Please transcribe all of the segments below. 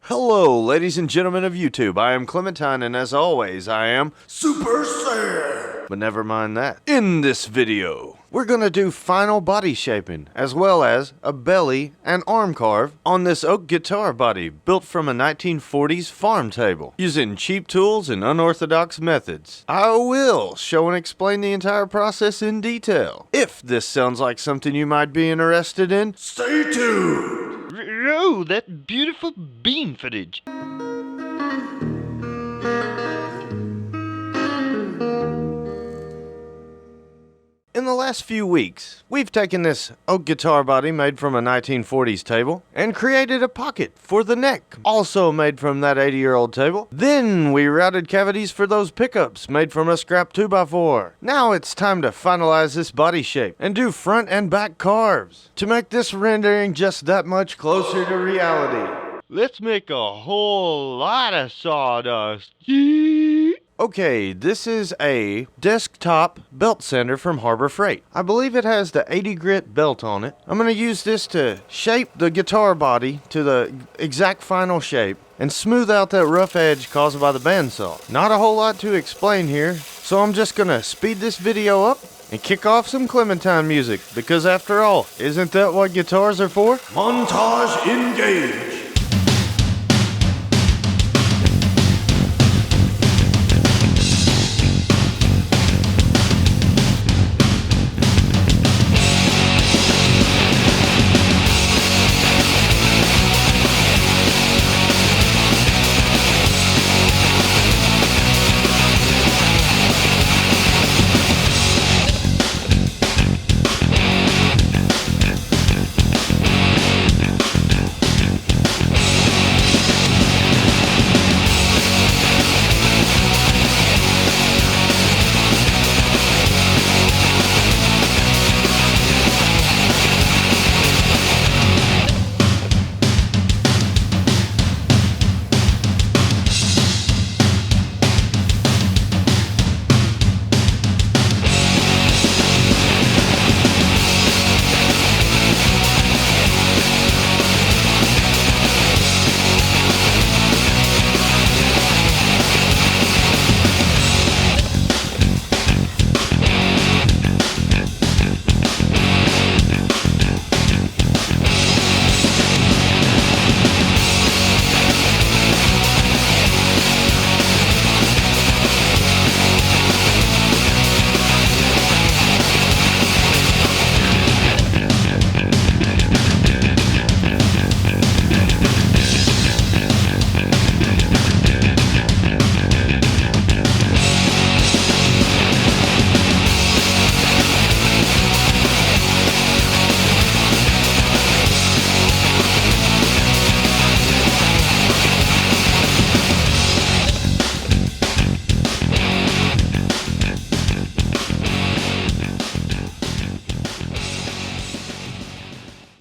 Hello, ladies and gentlemen of YouTube. I am Clementine, and as always, I am Super Saiyan. But never mind that. In this video, we're gonna do final body shaping, as well as a belly and arm carve on this oak guitar body built from a 1940s farm table, using cheap tools and unorthodox methods. I will show and explain the entire process in detail. If this sounds like something you might be interested in, stay tuned! Oh, that beautiful bean footage. In the last few weeks, we've taken this oak guitar body made from a 1940s table and created a pocket for the neck, also made from that 80-year-old table. Then we routed cavities for those pickups made from a scrap 2x4. Now it's time to finalize this body shape and do front and back carves to make this rendering just that much closer to reality. Let's make a whole lot of sawdust. Okay, this is a desktop belt sander from Harbor Freight. I believe it has the 80 grit belt on it. I'm going to use this to shape the guitar body to the exact final shape and smooth out that rough edge caused by the bandsaw. Not a whole lot to explain here, so I'm just going to speed this video up and kick off some Clementine music, because after all, isn't that what guitars are for? Montage engage!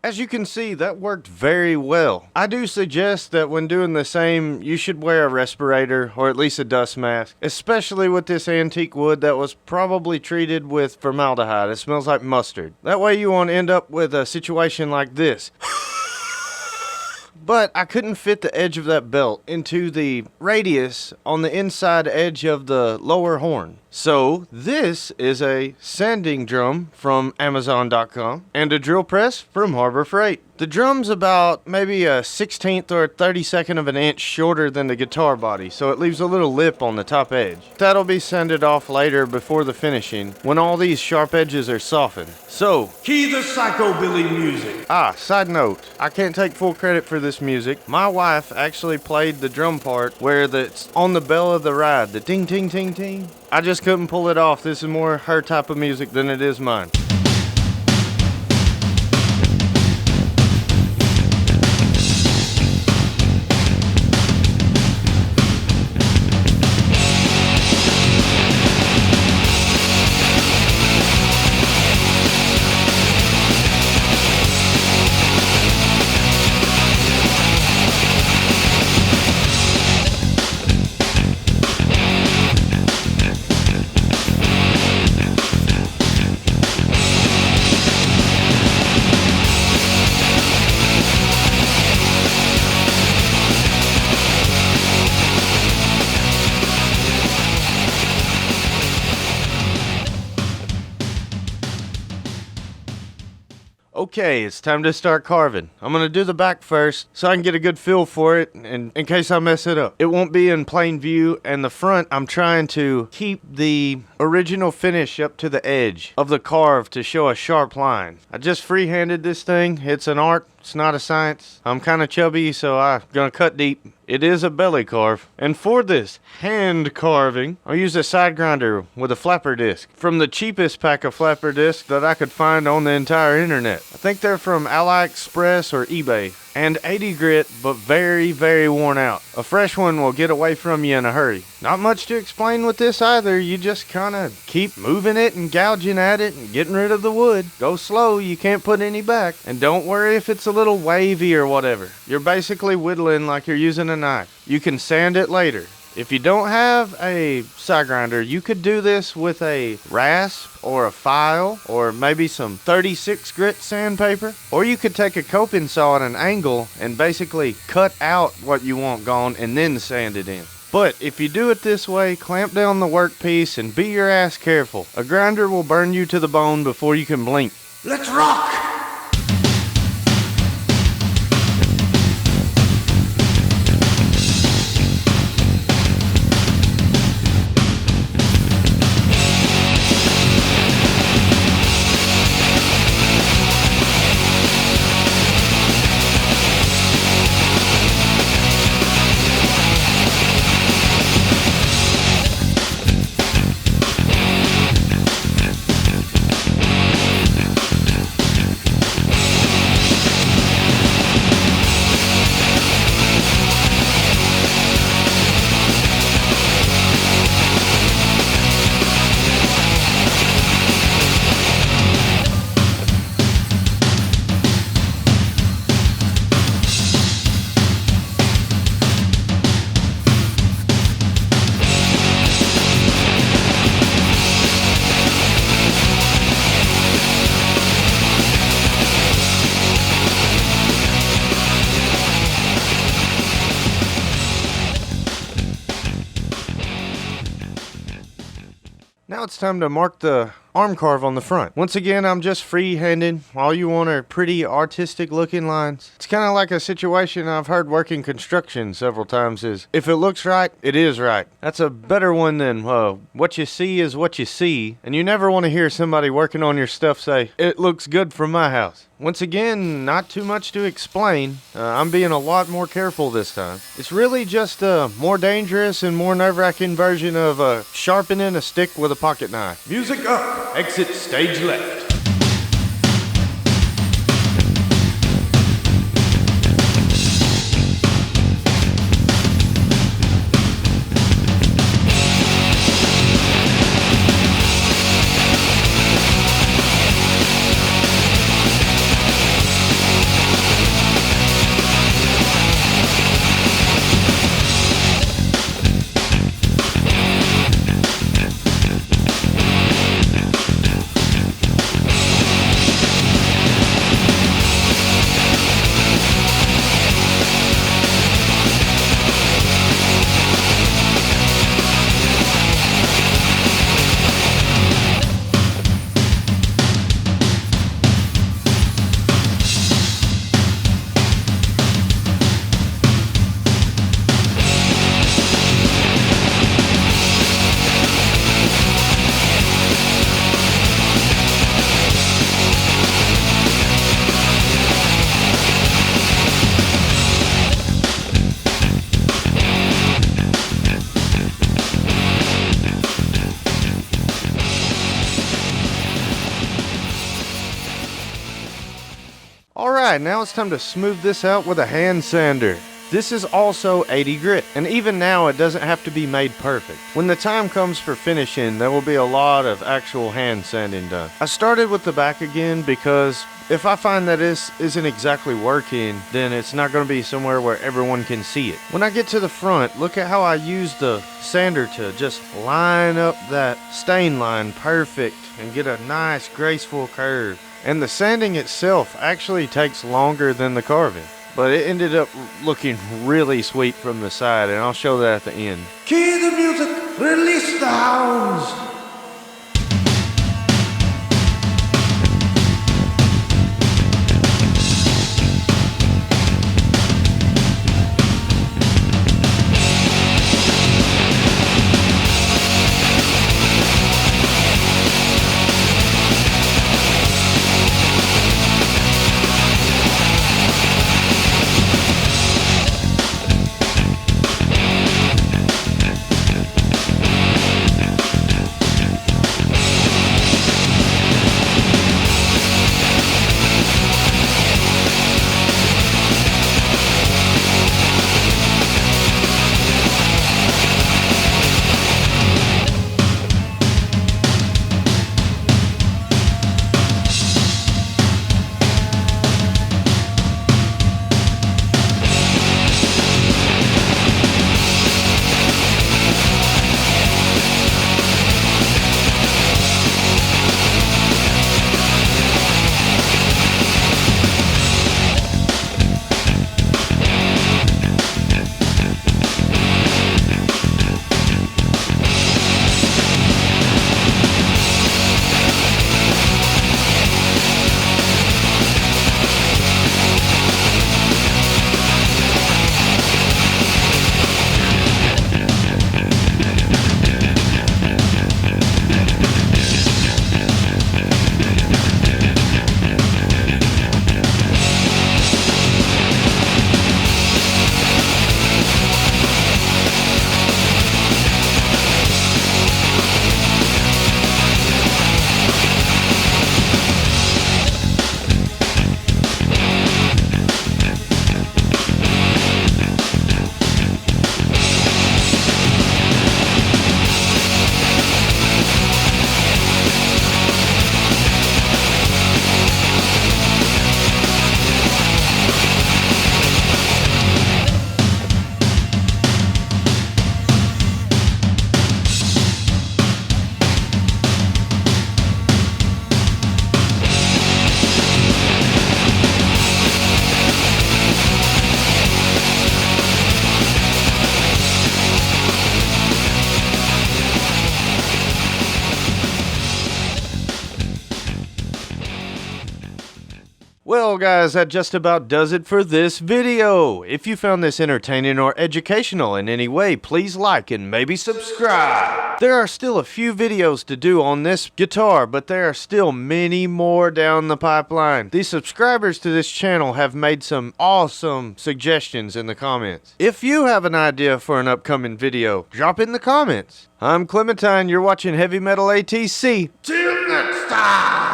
As you can see, that worked very well. I do suggest that when doing the same, you should wear a respirator or at least a dust mask, especially with this antique wood that was probably treated with formaldehyde. It smells like mustard. That way you won't end up with a situation like this. But I couldn't fit the edge of that belt into the radius on the inside edge of the lower horn. So this is a sanding drum from Amazon.com and a drill press from Harbor Freight. The drum's about maybe a 1/16 or a 32nd of an inch shorter than the guitar body, so it leaves a little lip on the top edge. That'll be sanded off later before the finishing, when all these sharp edges are softened. So, key the psychobilly music. Side note, I can't take full credit for this music. My wife actually played the drum part where it's on the bell of the ride, the ting ting ting ting. I just couldn't pull it off. This is more her type of music than it is mine. Okay, it's time to start carving. I'm gonna do the back first so I can get a good feel for it and in case I mess it up. It won't be in plain view, and the front I'm trying to keep the original finish up to the edge of the carve to show a sharp line. I just freehanded this thing. It's an art, it's not a science. I'm kind of chubby, so I'm gonna cut deep. It is a belly carve. And for this hand carving, I'll use a side grinder with a flapper disc from the cheapest pack of flapper discs that I could find on the entire internet. I think they're from AliExpress or eBay. And 80 grit, but very, very worn out. A fresh one will get away from you in a hurry. Not much to explain with this either. You just kind of keep moving it and gouging at it and getting rid of the wood. Go slow, you can't put any back. And don't worry if it's a little wavy or whatever. You're basically whittling like you're using a knife. You can sand it later. If you don't have a side grinder, you could do this with a rasp or a file or maybe some 36 grit sandpaper. Or you could take a coping saw at an angle and basically cut out what you want gone and then sand it in. But if you do it this way, clamp down the workpiece and be your ass careful. A grinder will burn you to the bone before you can blink. Let's rock! Now it's time to mark the arm carve on the front. Once again, I'm just free-handed. All you want are pretty artistic looking lines. It's kind of like a situation I've heard working construction several times is, if it looks right, it is right. That's a better one than what you see is what you see. And you never want to hear somebody working on your stuff say, it looks good from my house. Once again, not too much to explain. I'm being a lot more careful this time. It's really just a more dangerous and more nerve-wracking version of sharpening a stick with a pocket knife. Music up! Exit stage left. Alright, now it's time to smooth this out with a hand sander. This is also 80 grit, and even now it doesn't have to be made perfect. When the time comes for finishing, there will be a lot of actual hand sanding done. I started with the back again because if I find that this isn't exactly working, then it's not going to be somewhere where everyone can see it. When I get to the front, look at how I use the sander to just line up that stain line perfect and get a nice graceful curve. And the sanding itself actually takes longer than the carving, but it ended up looking really sweet from the side, and I'll show that at the end. Key the music, release the hounds! Well guys, that just about does it for this video. If you found this entertaining or educational in any way, please like and maybe subscribe. There are still a few videos to do on this guitar, but there are still many more down the pipeline. The subscribers to this channel have made some awesome suggestions in the comments. If you have an idea for an upcoming video, drop it in the comments. I'm Clementine, you're watching Heavy Metal ATC. Till next time!